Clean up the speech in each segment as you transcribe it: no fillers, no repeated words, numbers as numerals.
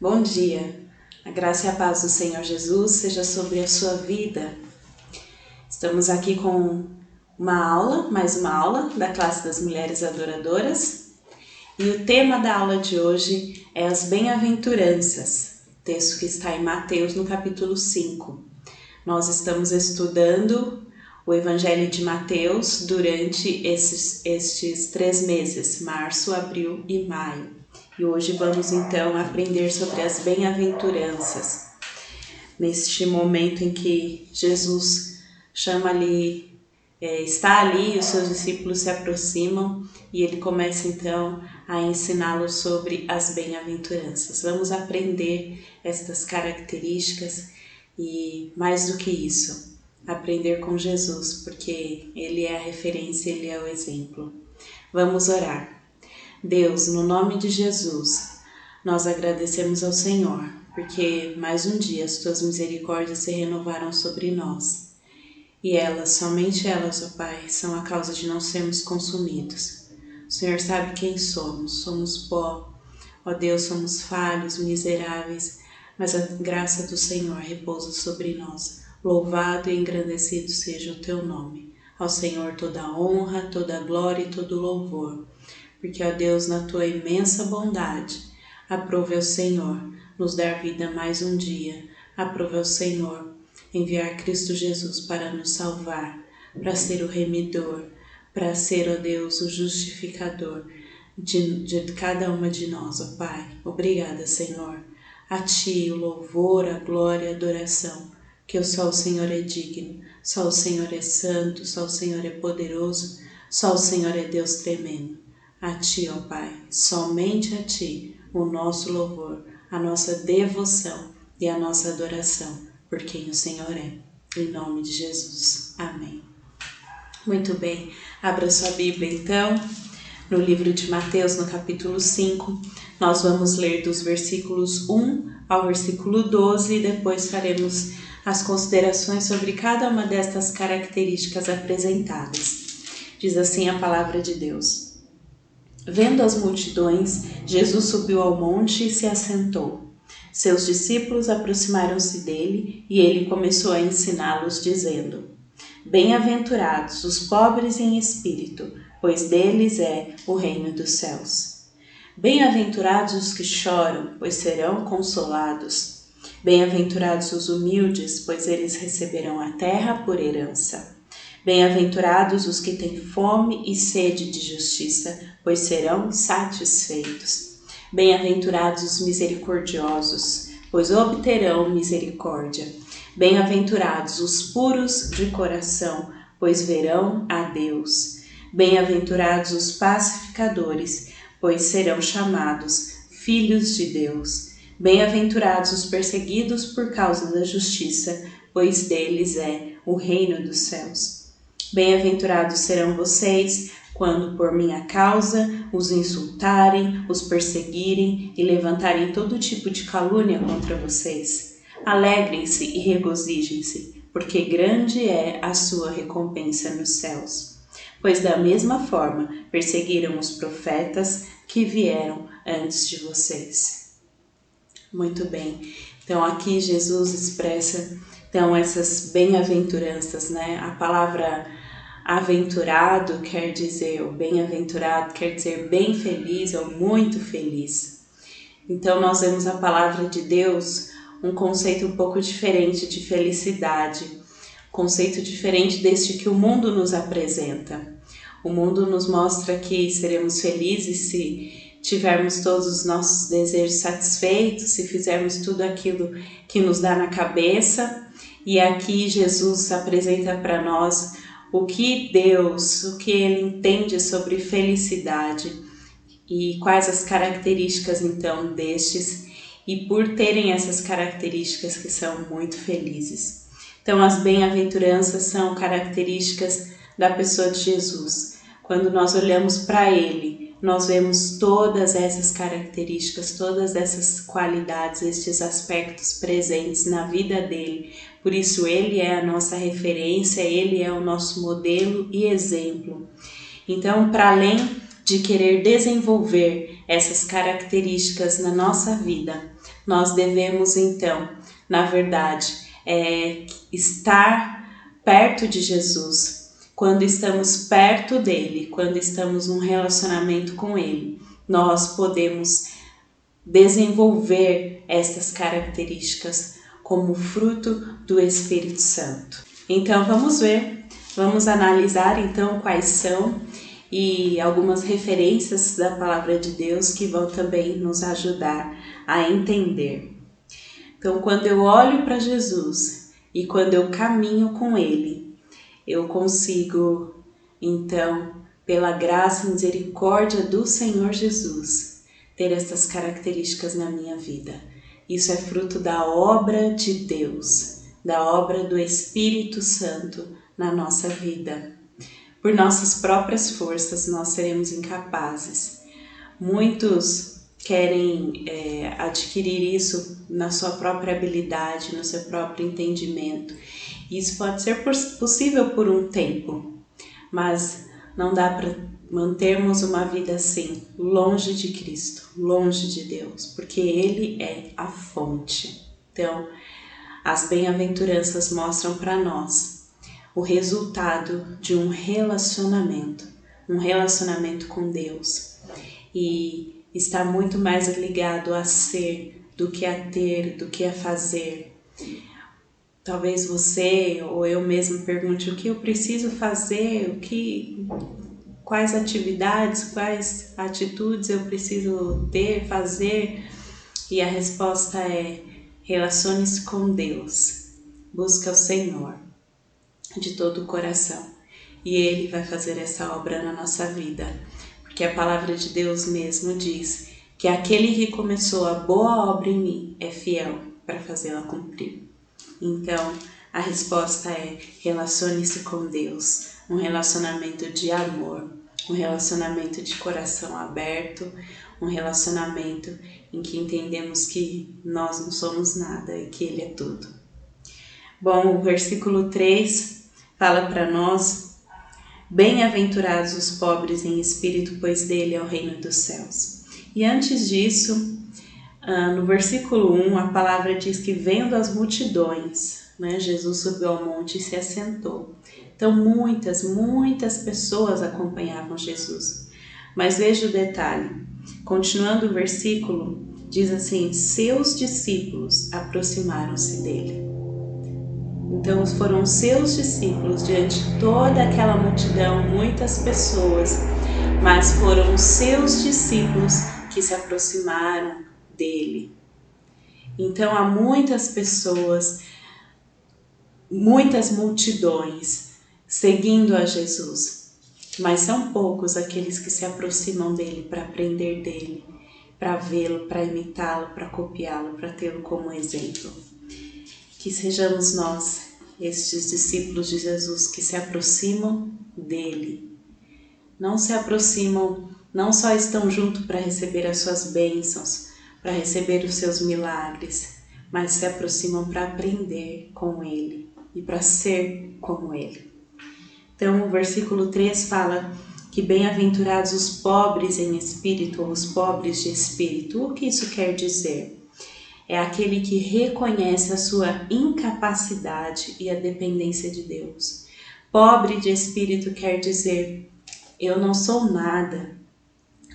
Bom dia, a graça e a paz do Senhor Jesus seja sobre a sua vida. Estamos aqui com mais uma aula da classe das Mulheres Adoradoras e o tema da aula de hoje é as bem-aventuranças, texto que está em Mateus no capítulo 5. Nós estamos estudando o Evangelho de Mateus durante estes 3 meses, março, abril e maio. E hoje vamos então aprender sobre as bem-aventuranças. Neste momento em que Jesus está ali, os seus discípulos se aproximam e ele começa então a ensiná-los sobre as bem-aventuranças. Vamos aprender estas características e, mais do que isso, aprender com Jesus, porque ele é a referência, ele é o exemplo. Vamos orar. Deus, no nome de Jesus, nós agradecemos ao Senhor, porque mais um dia as tuas misericórdias se renovaram sobre nós. E somente elas, ó Pai, são a causa de não sermos consumidos. O Senhor sabe quem somos pó. Ó Deus, somos falhos, miseráveis, mas a graça do Senhor repousa sobre nós. Louvado e engrandecido seja o teu nome. Ao Senhor toda a honra, toda a glória e todo o louvor. Porque, ó Deus, na tua imensa bondade, aprove ao Senhor nos dar vida mais um dia. Aprove ao Senhor enviar Cristo Jesus para nos salvar, para ser o remidor, para ser, ó Deus, o justificador de cada uma de nós, ó Pai. Obrigada, Senhor. A Ti o louvor, a glória e a adoração, que só o Senhor é digno, só o Senhor é santo, só o Senhor é poderoso, só o Senhor é Deus tremendo. A Ti, ó Pai, somente a Ti, o nosso louvor, a nossa devoção e a nossa adoração, por quem o Senhor é. Em nome de Jesus. Amém. Muito bem, abra sua Bíblia então, no livro de Mateus, no capítulo 5, nós vamos ler dos versículos 1 ao versículo 12 e depois faremos as considerações sobre cada uma destas características apresentadas. Diz assim a palavra de Deus. Vendo as multidões, Jesus subiu ao monte e se assentou. Seus discípulos aproximaram-se dele e ele começou a ensiná-los, dizendo: Bem-aventurados os pobres em espírito, pois deles é o reino dos céus. Bem-aventurados os que choram, pois serão consolados. Bem-aventurados os humildes, pois eles receberão a terra por herança. Bem-aventurados os que têm fome e sede de justiça, pois serão satisfeitos. Bem-aventurados os misericordiosos, pois obterão misericórdia. Bem-aventurados os puros de coração, pois verão a Deus. Bem-aventurados os pacificadores, pois serão chamados filhos de Deus. Bem-aventurados os perseguidos por causa da justiça, pois deles é o reino dos céus. Bem-aventurados serão vocês, quando por minha causa os insultarem, os perseguirem e levantarem todo tipo de calúnia contra vocês. Alegrem-se e regozijem-se, porque grande é a sua recompensa nos céus. Pois da mesma forma perseguiram os profetas que vieram antes de vocês. Muito bem, então aqui Jesus expressa essas bem-aventuranças, né? A palavra aventurado quer dizer, o bem-aventurado quer dizer bem feliz ou muito feliz. Então nós vemos a palavra de Deus um conceito um pouco diferente de felicidade, conceito diferente deste que o mundo nos apresenta. O mundo nos mostra que seremos felizes se tivermos todos os nossos desejos satisfeitos, se fizermos tudo aquilo que nos dá na cabeça. E aqui Jesus apresenta para nós o que Ele entende sobre felicidade e quais as características então destes, e por terem essas características que são muito felizes. Então as bem-aventuranças são características da pessoa de Jesus. Quando nós olhamos para Ele, nós vemos todas essas características, todas essas qualidades, estes aspectos presentes na vida dele. Por isso Ele é a nossa referência, Ele é o nosso modelo e exemplo. Então, para além de querer desenvolver essas características na nossa vida, Nós devemos então, na verdade, estar perto de Jesus. Quando estamos perto dele, quando estamos num relacionamento com ele, nós podemos desenvolver estas características como fruto do Espírito Santo. Então vamos analisar então quais são e algumas referências da palavra de Deus que vão também nos ajudar a entender. Então, quando eu olho para Jesus e quando eu caminho com Ele, eu consigo, então, pela graça e misericórdia do Senhor Jesus, ter essas características na minha vida. Isso é fruto da obra de Deus, da obra do Espírito Santo na nossa vida. Por nossas próprias forças, nós seremos incapazes. Muitos querem adquirir isso na sua própria habilidade, no seu próprio entendimento. Isso pode ser possível por um tempo, mas não dá para mantermos uma vida assim, longe de Cristo, longe de Deus, porque Ele é a fonte. Então, as bem-aventuranças mostram para nós o resultado de um relacionamento com Deus. E está muito mais ligado a ser do que a ter, do que a fazer. Talvez você ou eu mesmo pergunte o que eu preciso fazer, quais atividades, quais atitudes eu preciso ter, fazer. E a resposta é: relacione-se com Deus, busca o Senhor de todo o coração e Ele vai fazer essa obra na nossa vida, porque a palavra de Deus mesmo diz que aquele que começou a boa obra em mim é fiel para fazê-la cumprir. Então, a resposta é: relacione-se com Deus, um relacionamento de amor, um relacionamento de coração aberto, um relacionamento em que entendemos que nós não somos nada e que Ele é tudo. Bom, o versículo 3 fala para nós: bem-aventurados os pobres em espírito, pois dele é o reino dos céus. E antes disso, no versículo 1, a palavra diz que vendo as multidões, Jesus subiu ao monte e se assentou. Então muitas pessoas acompanhavam Jesus. Mas veja o detalhe, continuando o versículo, diz assim: seus discípulos aproximaram-se dele. Então foram seus discípulos diante de toda aquela multidão, muitas pessoas, mas foram os seus discípulos que se aproximaram dele. Então há muitas pessoas, muitas multidões seguindo a Jesus, mas são poucos aqueles que se aproximam dele para aprender dele, para vê-lo, para imitá-lo, para copiá-lo, para tê-lo como exemplo. Que sejamos nós, estes discípulos de Jesus, que se aproximam dele. Não se aproximam, não só estão junto para receber as suas bênçãos, para receber os seus milagres, mas se aproximam para aprender com ele e para ser como ele. Então, o versículo 3 fala que bem-aventurados os pobres em espírito, ou os pobres de espírito. O que isso quer dizer? É aquele que reconhece a sua incapacidade e a dependência de Deus. Pobre de espírito quer dizer: eu não sou nada,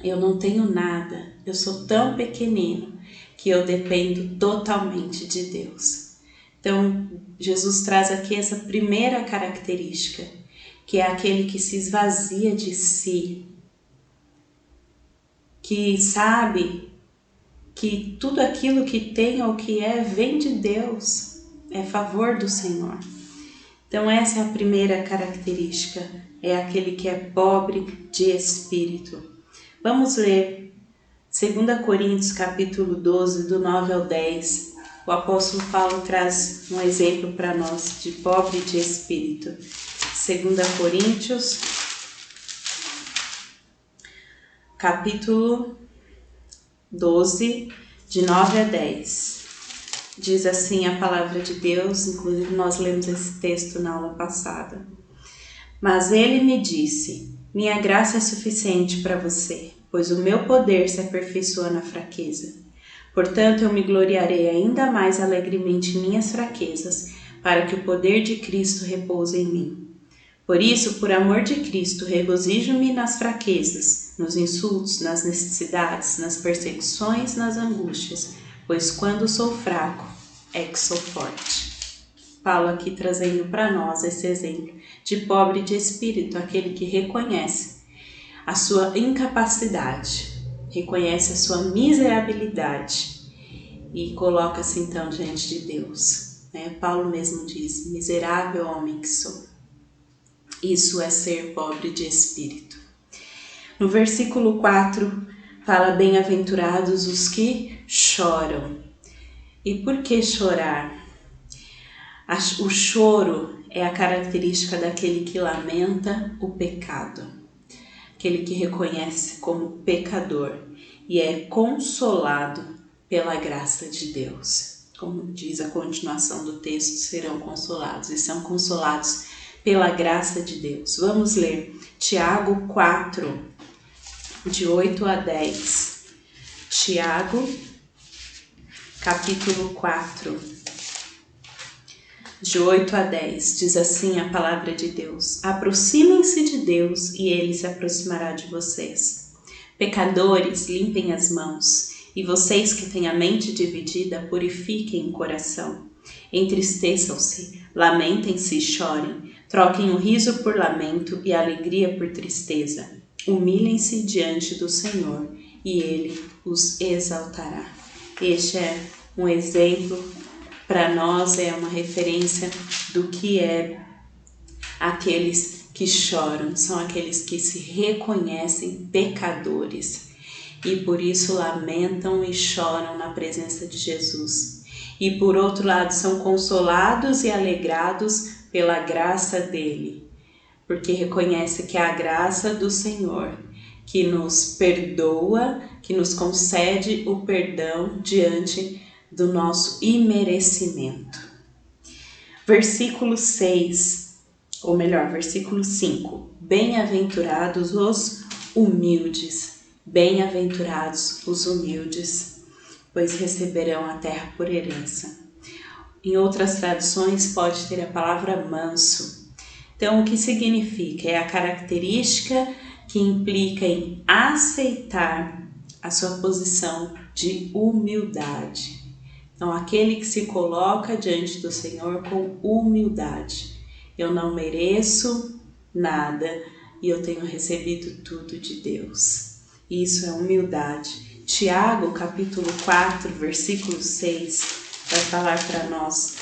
eu não tenho nada, eu sou tão pequenino que eu dependo totalmente de Deus. Então, Jesus traz aqui essa primeira característica, que é aquele que se esvazia de si, que sabe que tudo aquilo que tem ou que é vem de Deus, é favor do Senhor. Então essa é a primeira característica, é aquele que é pobre de espírito. Vamos ler 2 Coríntios capítulo 12, do 9 ao 10. O apóstolo Paulo traz um exemplo para nós de pobre de espírito. 2 Coríntios capítulo 12, de 9 a 10. Diz assim a palavra de Deus, inclusive nós lemos esse texto na aula passada. Mas ele me disse: minha graça é suficiente para você, pois o meu poder se aperfeiçoa na fraqueza. Portanto, eu me gloriarei ainda mais alegremente em minhas fraquezas, para que o poder de Cristo repouse em mim. Por isso, por amor de Cristo, regozijo-me nas fraquezas, nos insultos, nas necessidades, nas perseguições, nas angústias, pois quando sou fraco, é que sou forte. Paulo aqui trazendo para nós esse exemplo de pobre de espírito, aquele que reconhece a sua incapacidade, reconhece a sua miserabilidade e coloca-se então diante de Deus. Paulo mesmo diz, miserável homem que sou. Isso é ser pobre de espírito. No versículo 4, fala bem-aventurados os que choram. E por que chorar? O choro é a característica daquele que lamenta o pecado, aquele que reconhece como pecador e é consolado pela graça de Deus. Como diz a continuação do texto, serão consolados e são consolados pela graça de Deus. Vamos ler Tiago 4, de 8 a 10. Tiago, capítulo 4. De 8 a 10, diz assim a palavra de Deus: aproximem-se de Deus e Ele se aproximará de vocês. Pecadores, limpem as mãos, e vocês que têm a mente dividida, purifiquem o coração. Entristeçam-se, lamentem-se e chorem, troquem o riso por lamento e a alegria por tristeza. Humilhem-se diante do Senhor e Ele os exaltará. Este é um exemplo para nós, é uma referência do que é aqueles que choram, são aqueles que se reconhecem pecadores e por isso lamentam e choram na presença de Jesus. E por outro lado são consolados e alegrados pela graça dele, porque reconhece que é a graça do Senhor que nos perdoa, que nos concede o perdão diante do nosso imerecimento. Versículo 6, ou melhor, versículo 5. Bem-aventurados os humildes, bem-aventurados os humildes, pois receberão a terra por herança. Em outras traduções pode ter a palavra manso. Então, o que significa? É a característica que implica em aceitar a sua posição de humildade. Então, aquele que se coloca diante do Senhor com humildade. Eu não mereço nada e eu tenho recebido tudo de Deus. Isso é humildade. Tiago, capítulo 4, versículo 6, vai falar para nós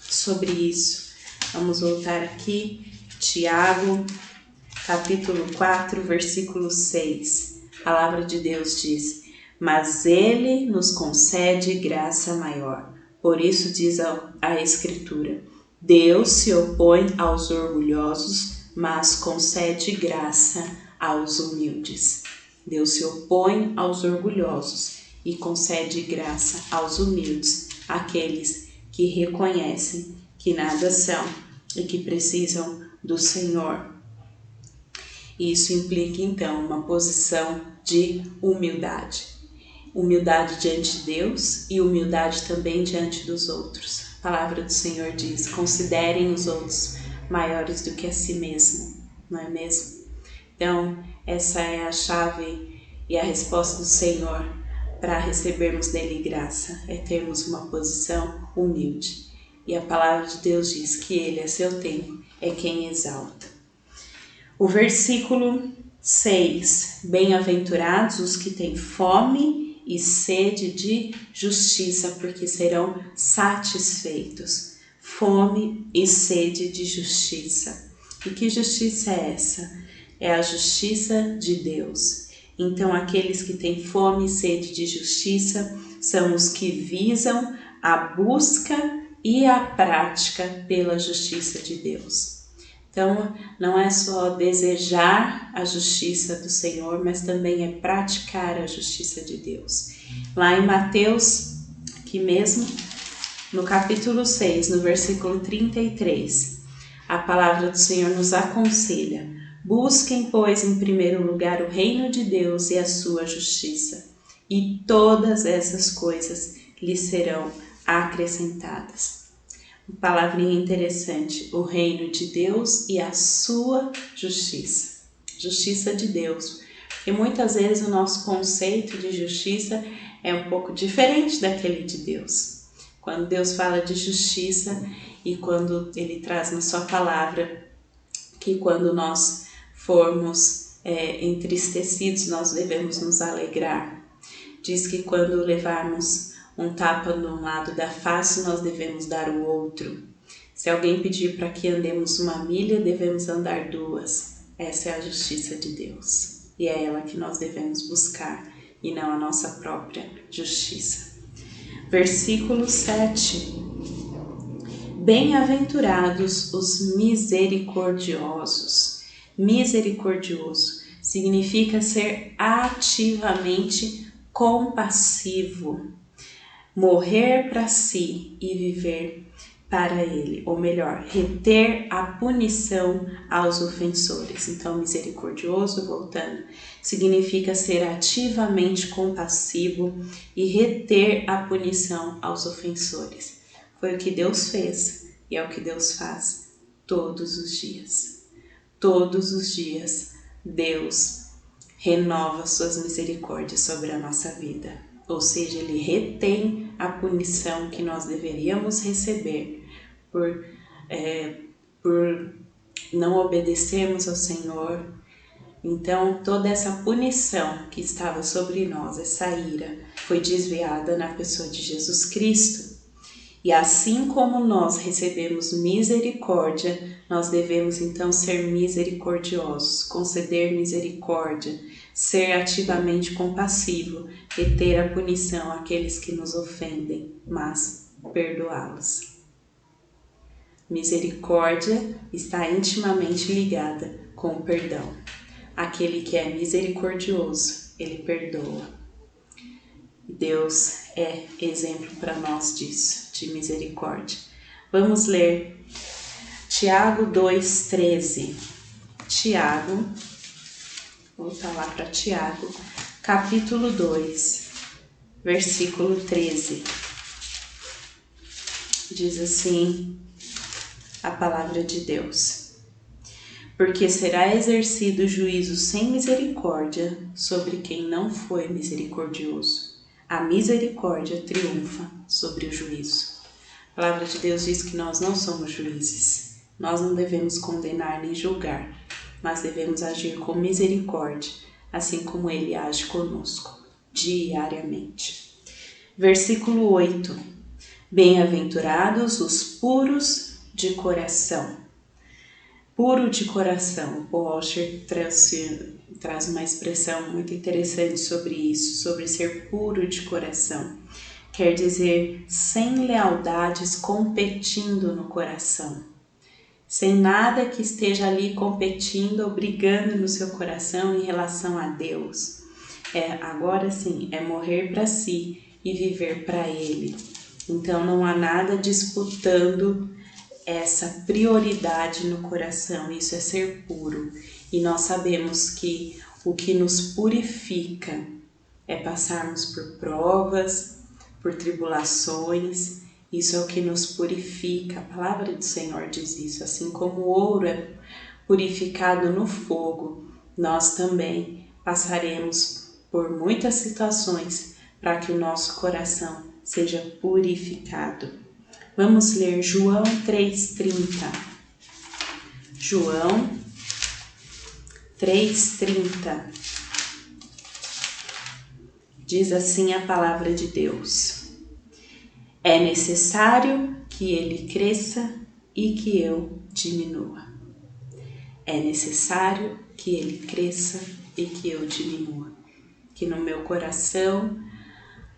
sobre isso. Vamos voltar aqui. Tiago, capítulo 4, versículo 6. A palavra de Deus diz: mas Ele nos concede graça maior. Por isso diz a Escritura: Deus se opõe aos orgulhosos, mas concede graça aos humildes. Deus se opõe aos orgulhosos e concede graça aos humildes, aqueles que reconhecem que nada são e que precisam do Senhor. Isso implica então uma posição de humildade. Humildade diante de Deus e humildade também diante dos outros. A palavra do Senhor diz: considerem os outros maiores do que a si mesmo, não é mesmo? Então, essa é a chave e a resposta do Senhor para recebermos dele graça, é termos uma posição humilde. E a palavra de Deus diz que Ele, a seu tempo, é quem exalta. O versículo 6: bem-aventurados os que têm fome e sede de justiça, porque serão satisfeitos. Fome e sede de justiça. E que justiça é essa? É a justiça de Deus. Então, aqueles que têm fome e sede de justiça são os que visam a busca e a prática pela justiça de Deus. Então, não é só desejar a justiça do Senhor, mas também é praticar a justiça de Deus. Lá em Mateus, aqui mesmo, no capítulo 6, no versículo 33, a palavra do Senhor nos aconselha: busquem, pois, em primeiro lugar o reino de Deus e a sua justiça, e todas essas coisas lhe serão acrescentadas. Uma palavrinha interessante, o reino de Deus e a sua justiça. Justiça de Deus. Porque muitas vezes o nosso conceito de justiça é um pouco diferente daquele de Deus. Quando Deus fala de justiça e quando Ele traz na sua palavra que quando nós formos entristecidos, nós devemos nos alegrar. Diz que quando levarmos um tapa num lado da face, nós devemos dar o outro. Se alguém pedir para que andemos 1 milha, devemos andar 2. Essa é a justiça de Deus. E é ela que nós devemos buscar, e não a nossa própria justiça. Versículo 7. Bem-aventurados os misericordiosos. Misericordioso significa ser ativamente compassivo, morrer para si e viver para ele, ou melhor, reter a punição aos ofensores. Então, misericordioso, voltando, significa ser ativamente compassivo e reter a punição aos ofensores. Foi o que Deus fez e é o que Deus faz todos os dias. Todos os dias, Deus renova suas misericórdias sobre a nossa vida. Ou seja, Ele retém a punição que nós deveríamos receber por não obedecermos ao Senhor. Então, toda essa punição que estava sobre nós, essa ira, foi desviada na pessoa de Jesus Cristo. E assim como nós recebemos misericórdia, nós devemos então ser misericordiosos, conceder misericórdia, ser ativamente compassivo, reter a punição àqueles que nos ofendem, mas perdoá-los. Misericórdia está intimamente ligada com o perdão. Aquele que é misericordioso, ele perdoa. Deus é exemplo para nós disso, de misericórdia. Vamos ler Tiago 2,13. Tiago, vou voltar lá para Tiago, capítulo 2, versículo 13. Diz assim a palavra de Deus: porque será exercido juízo sem misericórdia sobre quem não foi misericordioso. A misericórdia triunfa sobre o juízo. A palavra de Deus diz que nós não somos juízes. Nós não devemos condenar nem julgar, mas devemos agir com misericórdia, assim como Ele age conosco, diariamente. Versículo 8. Bem-aventurados os puros de coração. Puro de coração. O Paul Washer traz uma expressão muito interessante sobre isso, sobre ser puro de coração. Quer dizer, sem lealdades competindo no coração. Sem nada que esteja ali competindo ou brigando no seu coração em relação a Deus. Agora sim, é morrer para si e viver para Ele. Então não há nada disputando essa prioridade no coração, isso é ser puro. E nós sabemos que o que nos purifica é passarmos por provas, por tribulações, isso é o que nos purifica. A palavra do Senhor diz isso, assim como o ouro é purificado no fogo, nós também passaremos por muitas situações para que o nosso coração seja purificado. Vamos ler João 3,30. João 3,30. Diz assim a palavra de Deus: é necessário que Ele cresça e que eu diminua. É necessário que Ele cresça e que eu diminua. Que no meu coração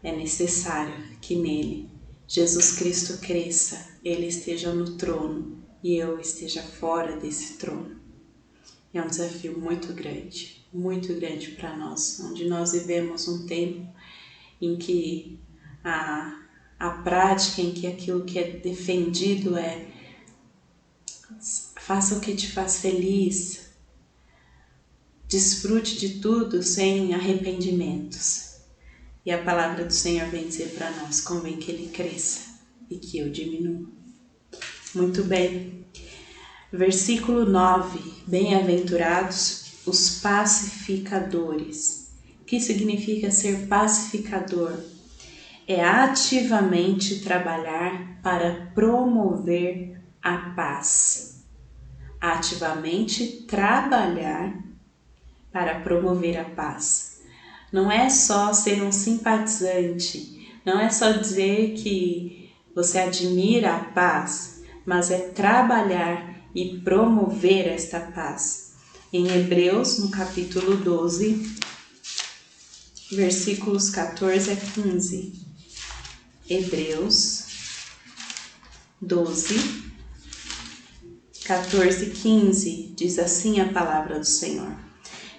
é necessário que nele Jesus Cristo cresça, Ele esteja no trono e eu esteja fora desse trono. É um desafio muito grande para nós, onde nós vivemos um tempo em que a prática, em que aquilo que é defendido é faça o que te faz feliz, desfrute de tudo sem arrependimentos. E a palavra do Senhor vem dizer para nós: convém que Ele cresça e que eu diminua. Muito bem. Versículo 9. Bem-aventurados os pacificadores. O que significa ser pacificador? É ativamente trabalhar para promover a paz. Ativamente trabalhar para promover a paz. Não é só ser um simpatizante, não é só dizer que você admira a paz, mas é trabalhar e promover esta paz. Em Hebreus, no capítulo 12, versículos 14 a 15. Hebreus 12, 14 e 15, diz assim a palavra do Senhor: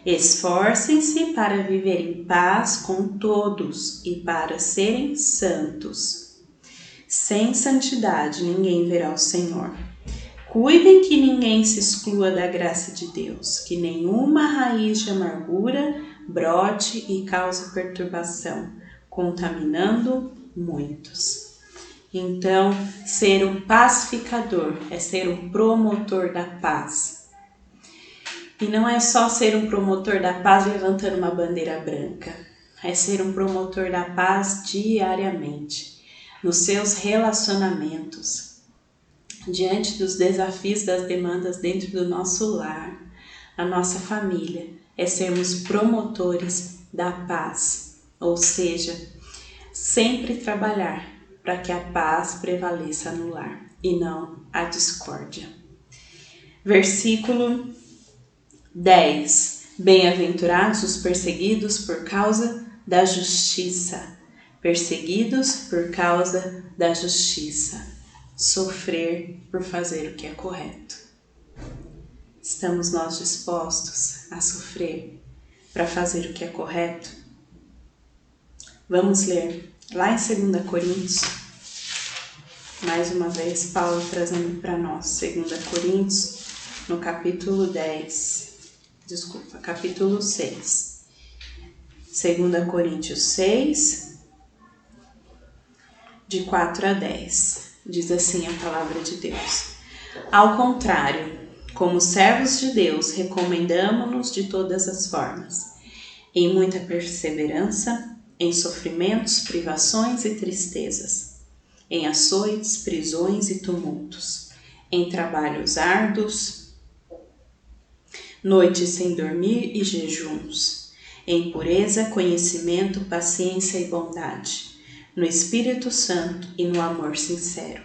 esforcem-se para viver em paz com todos e para serem santos. Sem santidade ninguém verá o Senhor. Cuidem que ninguém se exclua da graça de Deus, que nenhuma raiz de amargura brote e cause perturbação, contaminando muitos. Então, ser um pacificador é ser um promotor da paz. E não é só ser um promotor da paz levantando uma bandeira branca, é ser um promotor da paz diariamente, nos seus relacionamentos, diante dos desafios, das demandas dentro do nosso lar, a nossa família, é sermos promotores da paz, ou seja, sempre trabalhar para que a paz prevaleça no lar e não a discórdia. Versículo 10. Bem-aventurados os perseguidos por causa da justiça. Perseguidos por causa da justiça. Sofrer por fazer o que é correto. Estamos nós dispostos a sofrer para fazer o que é correto? Vamos ler lá em 2 Coríntios, mais uma vez Paulo trazendo para nós, 2 Coríntios, no capítulo 6. 2 Coríntios 6, de 4 a 10. Diz assim a palavra de Deus: ao contrário, como servos de Deus, recomendamo-nos de todas as formas, em muita perseverança, em sofrimentos, privações e tristezas, em açoites, prisões e tumultos, em trabalhos árduos, noites sem dormir e jejuns, em pureza, conhecimento, paciência e bondade, no Espírito Santo e no amor sincero,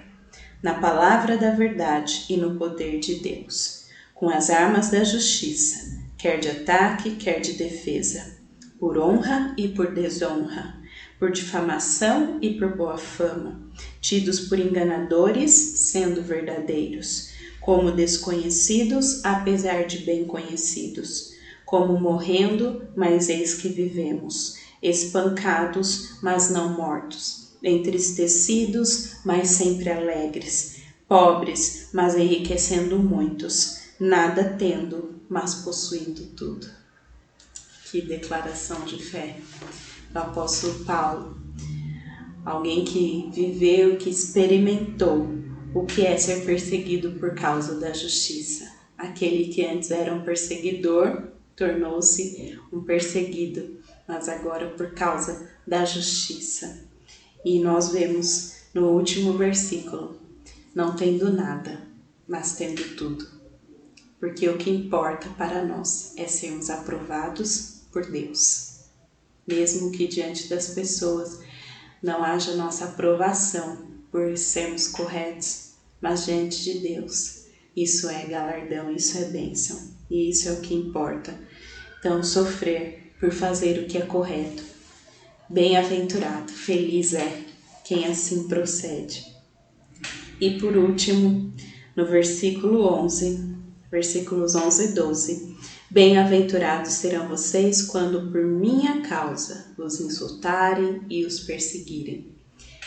na palavra da verdade e no poder de Deus, com as armas da justiça, quer de ataque, quer de defesa, por honra e por desonra, por difamação e por boa fama, tidos por enganadores, sendo verdadeiros, como desconhecidos, apesar de bem conhecidos, como morrendo, mas eis que vivemos, espancados, mas não mortos, entristecidos, mas sempre alegres, pobres, mas enriquecendo muitos, nada tendo, mas possuindo tudo. Que declaração de fé do apóstolo Paulo, alguém que viveu, que experimentou o que é ser perseguido por causa da justiça. Aquele que antes era um perseguidor tornou-se um perseguido, mas agora por causa da justiça. E nós vemos no último versículo, não tendo nada, mas tendo tudo. Porque o que importa para nós é sermos aprovados por Deus. Mesmo que diante das pessoas não haja nossa aprovação por sermos corretos, mas diante de Deus, isso é galardão, isso é bênção, e isso é o que importa. Então, sofrer por fazer o que é correto, bem-aventurado, feliz é quem assim procede. E por último, no versículo 11, versículos 11 e 12, bem-aventurados serão vocês quando por minha causa os insultarem e os perseguirem.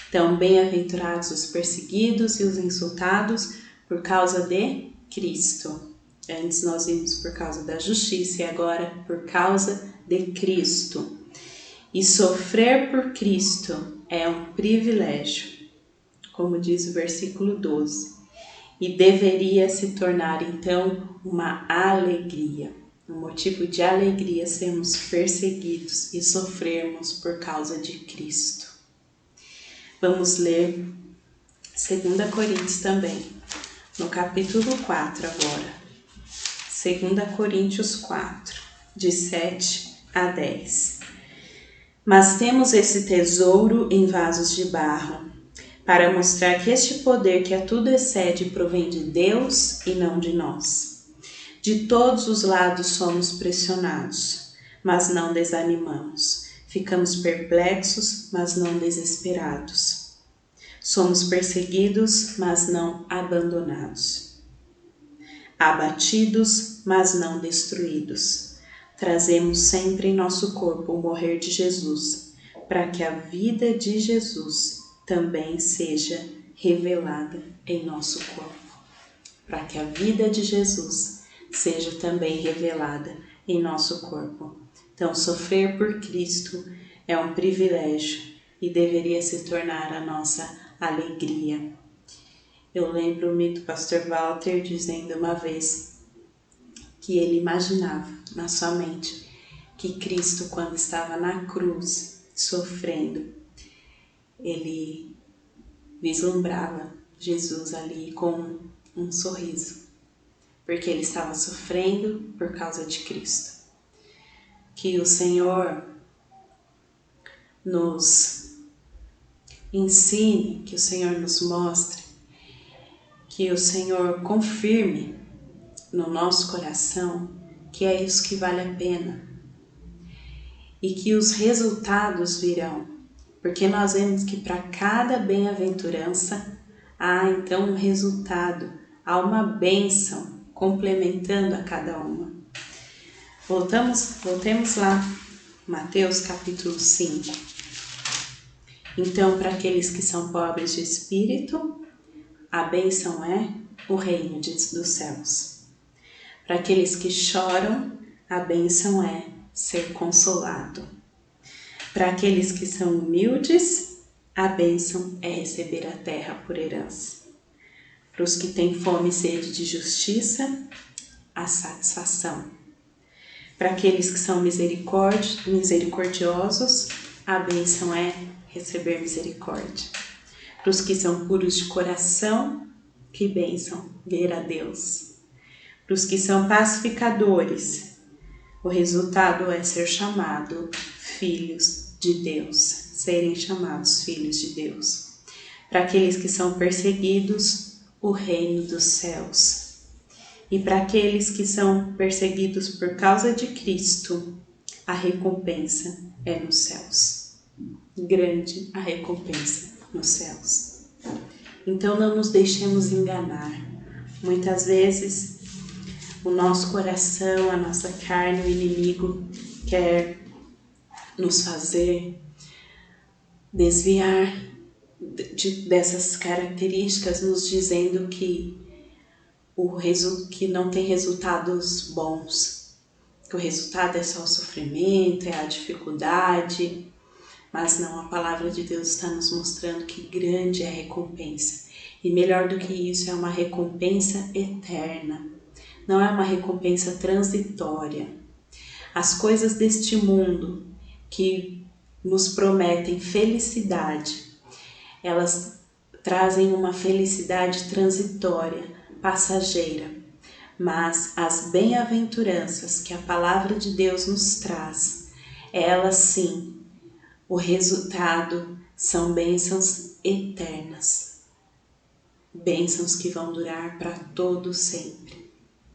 Então, bem-aventurados os perseguidos e os insultados por causa de Cristo. Antes nós vimos por causa da justiça e agora por causa de Cristo. E sofrer por Cristo é um privilégio, como diz o versículo 12, e deveria se tornar então uma alegria, um motivo de alegria sermos perseguidos e sofrermos por causa de Cristo. Vamos ler 2 Coríntios também, no capítulo 4 agora. 2 Coríntios 4, de 7 a 10. Mas temos esse tesouro em vasos de barro, para mostrar que este poder que a tudo excede provém de Deus e não de nós. De todos os lados somos pressionados, mas não desanimamos. Ficamos perplexos, mas não desesperados. Somos perseguidos, mas não abandonados. Abatidos, mas não destruídos. Trazemos sempre em nosso corpo o morrer de Jesus, para que a vida de Jesus também seja revelada em nosso corpo. Para que a vida de Jesus seja também revelada em nosso corpo. Então, sofrer por Cristo é um privilégio e deveria se tornar a nossa alegria. Eu lembro-me do pastor Walter dizendo uma vez que ele imaginava na sua mente que Cristo, quando estava na cruz, sofrendo, ele vislumbrava Jesus ali com um sorriso, porque ele estava sofrendo por causa de Cristo. Que o Senhor nos ensine, que o Senhor nos mostre, que o Senhor confirme no nosso coração que é isso que vale a pena e que os resultados virão, porque nós vemos que para cada bem-aventurança há então um resultado, há uma bênção complementando a cada uma. Voltemos lá, Mateus capítulo 5. Então, para aqueles que são pobres de espírito, a bênção é o reino dos céus. Para aqueles que choram, a bênção é ser consolado. Para aqueles que são humildes, a bênção é receber a terra por herança. Para os que têm fome e sede de justiça, a satisfação. Para aqueles que são misericordiosos, a bênção é receber misericórdia. Para os que são puros de coração, que bênção ver a Deus. Para os que são pacificadores, o resultado é ser chamado filhos de Deus, serem chamados filhos de Deus. Para aqueles que são perseguidos, o reino dos céus. E para aqueles que são perseguidos por causa de Cristo, a recompensa é nos céus. Grande a recompensa nos céus. Então não nos deixemos enganar. Muitas vezes o nosso coração, a nossa carne, o inimigo quer nos fazer desviar dessas características, nos dizendo que não tem resultados bons, que o resultado é só o sofrimento, é a dificuldade, mas não, a palavra de Deus está nos mostrando que grande é a recompensa, e melhor do que isso, é uma recompensa eterna, não é uma recompensa transitória. As coisas deste mundo que nos prometem felicidade, elas trazem uma felicidade transitória, passageira, mas as bem-aventuranças que a palavra de Deus nos traz, elas sim, o resultado são bênçãos eternas, bênçãos que vão durar para todo sempre.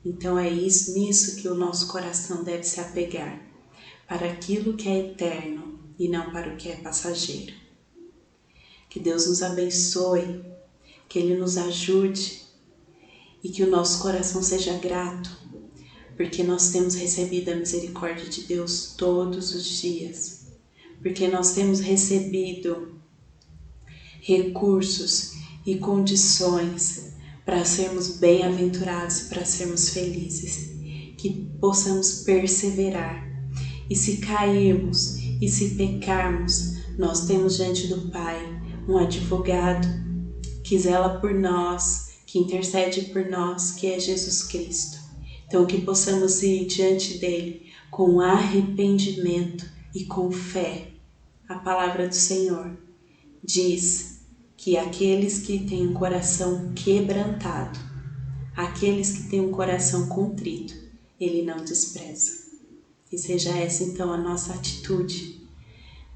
Então é nisso que o nosso coração deve se apegar, para aquilo que é eterno e não para o que é passageiro. Que Deus nos abençoe, que Ele nos ajude e que o nosso coração seja grato, porque nós temos recebido a misericórdia de Deus todos os dias, porque nós temos recebido recursos e condições para sermos bem-aventurados, para sermos felizes, que possamos perseverar e se cairmos, E se pecarmos, nós temos diante do Pai um advogado que zela por nós, que intercede por nós, que é Jesus Cristo. Então que possamos ir diante dele com arrependimento e com fé. A palavra do Senhor diz que aqueles que têm um coração quebrantado, aqueles que têm um coração contrito, ele não despreza. Que seja essa então a nossa atitude,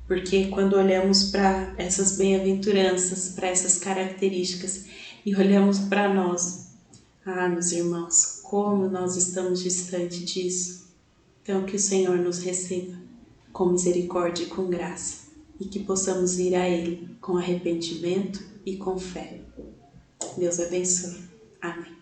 porque quando olhamos para essas bem-aventuranças, para essas características e olhamos para nós, meus irmãos, como nós estamos distante disso. Então que o Senhor nos receba com misericórdia e com graça, e que possamos ir a Ele com arrependimento e com fé. Deus abençoe. Amém.